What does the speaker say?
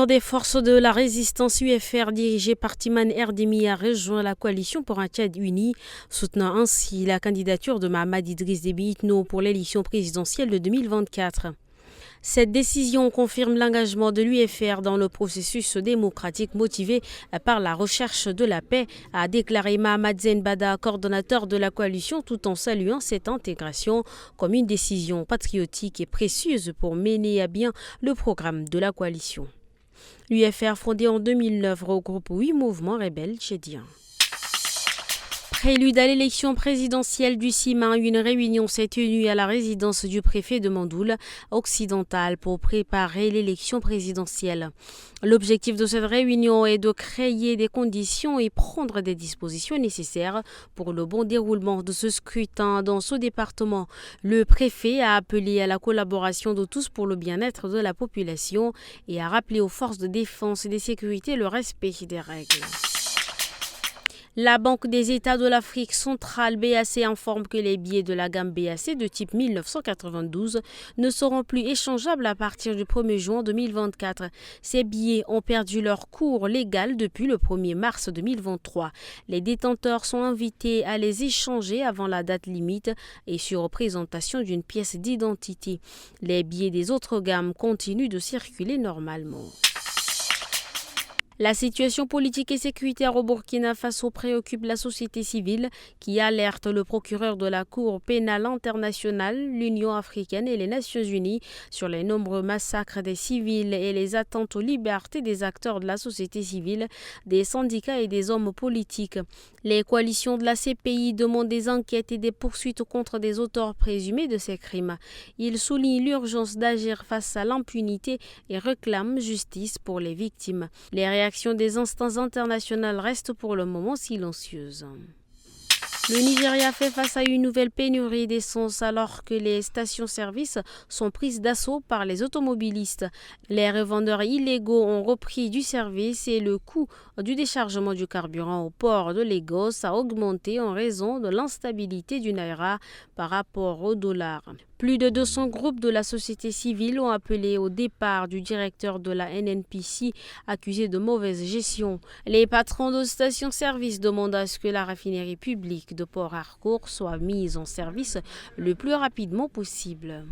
L'Union des forces de la résistance UFR dirigée par Timan Erdemi a rejoint la coalition pour un Tchad uni, soutenant ainsi la candidature de Mahamat Idriss Déby Itno pour l'élection présidentielle de 2024. Cette décision confirme l'engagement de l'UFR dans le processus démocratique motivé par la recherche de la paix, a déclaré Mahamat Zenbada, coordonnateur de la coalition, tout en saluant cette intégration comme une décision patriotique et précieuse pour mener à bien le programme de la coalition. L'UFR, fondée en 2009, regroupe 8 mouvements rebelles tchédiens. Prélude à l'élection présidentielle du 6 mai, une réunion s'est tenue à la résidence du préfet de Mandoul occidental pour préparer l'élection présidentielle. L'objectif de cette réunion est de créer des conditions et prendre des dispositions nécessaires pour le bon déroulement de ce scrutin dans ce département. Le préfet a appelé à la collaboration de tous pour le bien-être de la population et a rappelé aux forces de défense et de sécurité le respect des règles. La Banque des États de l'Afrique centrale BAC informe que les billets de la gamme BAC de type 1992 ne seront plus échangeables à partir du 1er juin 2024. Ces billets ont perdu leur cours légal depuis le 1er mars 2023. Les détenteurs sont invités à les échanger avant la date limite et sur présentation d'une pièce d'identité. Les billets des autres gammes continuent de circuler normalement. La situation politique et sécuritaire au Burkina Faso préoccupe la société civile qui alerte le procureur de la Cour pénale internationale, l'Union africaine et les Nations unies sur les nombreux massacres des civils et les atteintes aux libertés des acteurs de la société civile, des syndicats et des hommes politiques. Les coalitions de la CPI demandent des enquêtes et des poursuites contre des auteurs présumés de ces crimes. Ils soulignent l'urgence d'agir face à l'impunité et réclament justice pour les victimes. Les réactions des instances internationales restent pour le moment silencieuses. Le Nigeria fait face à une nouvelle pénurie d'essence alors que les stations-service sont prises d'assaut par les automobilistes. Les revendeurs illégaux ont repris du service et le coût du déchargement du carburant au port de Lagos a augmenté en raison de l'instabilité du naira par rapport au dollar. Plus de 200 groupes de la société civile ont appelé au départ du directeur de la NNPC accusé de mauvaise gestion. Les patrons de stations-service demandent à ce que la raffinerie publique de Port Harcourt soit mise en service le plus rapidement possible.